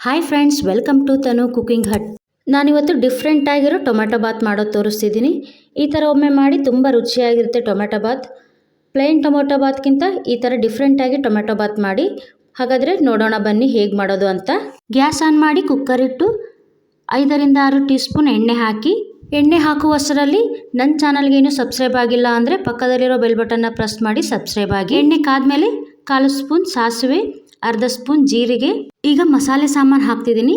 Hi friends, welcome to Tanu cooking hut. ನಾನಿವತ್ತು different ಆಗಿರೋ tomato Baat ಮಾಡೋದು ತೋರಿಸ್ತಿದ್ದೀನಿ. ಈ ಥರ ಒಮ್ಮೆ ಮಾಡಿ ತುಂಬ ರುಚಿಯಾಗಿರುತ್ತೆ ಟೊಮೆಟೊ ಬಾತ್. ಪ್ಲೇನ್ ಟೊಮೆಟೊ ಬಾತ್ಗಿಂತ ಈ ಥರ ಡಿಫ್ರೆಂಟಾಗಿ ಟೊಮೆಟೊ ಬಾತ್ ಮಾಡಿ. ಹಾಗಾದರೆ ನೋಡೋಣ ಬನ್ನಿ ಹೇಗೆ ಮಾಡೋದು ಅಂತ. ಗ್ಯಾಸ್ ಆನ್ ಮಾಡಿ ಕುಕ್ಕರ್ ಇಟ್ಟು 5-6 ಟೀ ಸ್ಪೂನ್ ಎಣ್ಣೆ ಹಾಕಿ. ಎಣ್ಣೆ ಹಾಕುವಷ್ಟರಲ್ಲಿ ನನ್ನ ಚಾನಲ್ಗೇನು ಸಬ್ಸ್ಕ್ರೈಬ್ ಆಗಿಲ್ಲ ಅಂದರೆ ಪಕ್ಕದಲ್ಲಿರೋ ಬೆಲ್ ಬಟನ್ನ ಪ್ರೆಸ್ ಮಾಡಿ ಸಬ್ಸ್ಕ್ರೈಬ್ ಆಗಿ. ಎಣ್ಣೆ ಕಾದ್ಮೇಲೆ 1/4 ಸ್ಪೂನ್ ಸಾಸಿವೆ, ಅರ್ಧ ಸ್ಪೂನ್ ಜೀರಿಗೆ. ಈಗ ಮಸಾಲೆ ಸಾಮಾನು ಹಾಕ್ತಿದ್ದೀನಿ.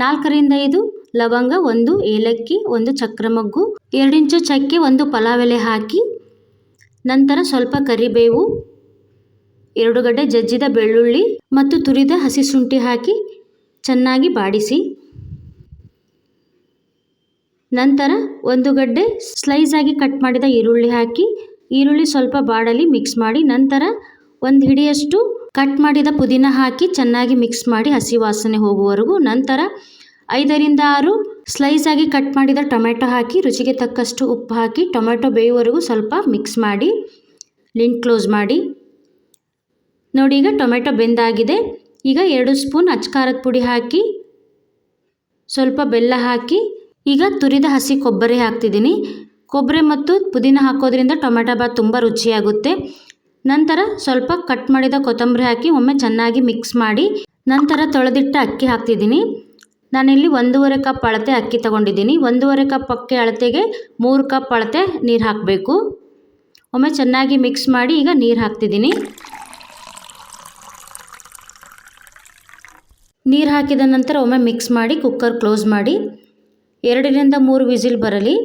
4-5 ಲವಂಗ, 1 ಏಲಕ್ಕಿ, 1 ಚಕ್ರ ಮೊಗ್ಗು, 2 ಇಂಚು ಚಕ್ಕೆ, 1 ಪಲಾವ್ ಎಲೆ ಹಾಕಿ. ನಂತರ ಸ್ವಲ್ಪ ಕರಿಬೇವು, 2 ಗಡ್ಡೆ ಜಜ್ಜಿದ ಬೆಳ್ಳುಳ್ಳಿ ಮತ್ತು ತುರಿದ ಹಸಿ ಶುಂಠಿ ಹಾಕಿ ಚೆನ್ನಾಗಿ ಬಾಡಿಸಿ. ನಂತರ 1 ಗಡ್ಡೆ ಸ್ಲೈಸ್ ಆಗಿ ಕಟ್ ಮಾಡಿದ ಈರುಳ್ಳಿ ಹಾಕಿ. ಈರುಳ್ಳಿ ಸ್ವಲ್ಪ ಬಾಡಲಿ ಮಿಕ್ಸ್ ಮಾಡಿ. ನಂತರ 1 ಹಿಡಿಯಷ್ಟು ಕಟ್ ಮಾಡಿದ ಪುದೀನ ಹಾಕಿ ಚೆನ್ನಾಗಿ ಮಿಕ್ಸ್ ಮಾಡಿ ಹಸಿ ವಾಸನೆ ಹೋಗುವವರೆಗೂ. ನಂತರ 5-6 ಸ್ಲೈಸ್ ಆಗಿ ಕಟ್ ಮಾಡಿದ ಟೊಮೆಟೊ ಹಾಕಿ ರುಚಿಗೆ ತಕ್ಕಷ್ಟು ಉಪ್ಪು ಹಾಕಿ ಟೊಮೆಟೊ ಬೇಯುವವರೆಗೂ ಸ್ವಲ್ಪ ಮಿಕ್ಸ್ ಮಾಡಿ ಲಿಡ್ ಕ್ಲೋಸ್ ಮಾಡಿ. ನೋಡಿ, ಈಗ ಟೊಮೆಟೊ ಬೆಂದಾಗಿದೆ. ಈಗ 2 ಸ್ಪೂನ್ ಅಚ್ಕಾರದ ಪುಡಿ ಹಾಕಿ ಸ್ವಲ್ಪ ಬೆಲ್ಲ ಹಾಕಿ. ಈಗ ತುರಿದ ಹಸಿ ಕೊಬ್ಬರಿ ಹಾಕ್ತಿದ್ದೀನಿ. ಕೊಬ್ಬರಿ ಮತ್ತು ಪುದೀನ ಹಾಕೋದ್ರಿಂದ ಟೊಮೆಟೊ ಬಾತ್ ತುಂಬ ರುಚಿಯಾಗುತ್ತೆ. ನಂತರ ಸ್ವಲ್ಪ ಕಟ್ ಮಾಡಿದ ಕೊತ್ತಂಬರಿ ಹಾಕಿ ಒಮ್ಮೆ ಚೆನ್ನಾಗಿ ಮಿಕ್ಸ್ ಮಾಡಿ. ನಂತರ ತೊಳೆದಿಟ್ಟ ಅಕ್ಕಿ ಹಾಕ್ತಿದ್ದೀನಿ. ನಾನಿಲ್ಲಿ 1.5 ಕಪ್ ಅಳತೆ ಅಕ್ಕಿ ತಗೊಂಡಿದ್ದೀನಿ. 1.5 ಕಪ್ ಅಕ್ಕಿ ಅಳತೆಗೆ 3 ಕಪ್ ಅಳತೆ ನೀರು ಹಾಕಬೇಕು. ಒಮ್ಮೆ ಚೆನ್ನಾಗಿ ಮಿಕ್ಸ್ ಮಾಡಿ ಈಗ ನೀರು ಹಾಕ್ತಿದ್ದೀನಿ. ನೀರು ಹಾಕಿದ ನಂತರ ಒಮ್ಮೆ ಮಿಕ್ಸ್ ಮಾಡಿ ಕುಕ್ಕರ್ ಕ್ಲೋಸ್ ಮಾಡಿ 2-3 ವಿಸಿಲ್ ಬರಲಿ.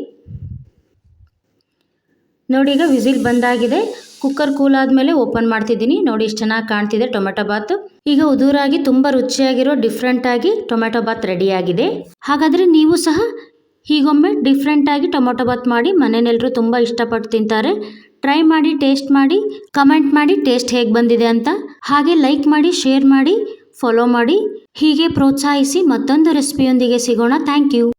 ನೋಡಿ, ಈಗ ವಿಸಿಲ್ ಬಂದಾಗಿದೆ. ಕುಕ್ಕರ್ ಕೂಲ್ ಆದಮೇಲೆ ಓಪನ್ ಮಾಡ್ತಿದ್ದೀನಿ. ನೋಡಿ, ಇಷ್ಟು ಚೆನ್ನಾಗಿ ಕಾಣ್ತಿದೆ ಟೊಮೆಟೊ ಬಾತ್. ಈಗ ಉದುರಾಗಿ ತುಂಬ ರುಚಿಯಾಗಿರೋ ಡಿಫ್ರೆಂಟಾಗಿ ಟೊಮೆಟೊ ಬಾತ್ ರೆಡಿಯಾಗಿದೆ. ಹಾಗಾದರೆ ನೀವು ಸಹ ಹೀಗೊಮ್ಮೆ ಡಿಫ್ರೆಂಟಾಗಿ ಟೊಮೆಟೊ ಬಾತ್ ಮಾಡಿ. ಮನೆಯಲ್ಲೆಲ್ಲರೂ ತುಂಬ ಇಷ್ಟಪಟ್ಟು ತಿಂತಾರೆ. ಟ್ರೈ ಮಾಡಿ, ಟೇಸ್ಟ್ ಮಾಡಿ, ಕಮೆಂಟ್ ಮಾಡಿ ಟೇಸ್ಟ್ ಹೇಗೆ ಬಂದಿದೆ ಅಂತ. ಹಾಗೆ ಲೈಕ್ ಮಾಡಿ, ಶೇರ್ ಮಾಡಿ, ಫಾಲೋ ಮಾಡಿ. ಹೀಗೆ ಪ್ರೋತ್ಸಾಹಿಸಿ. ಮತ್ತೊಂದು ರೆಸಿಪಿಯೊಂದಿಗೆ ಸಿಗೋಣ. Thank you.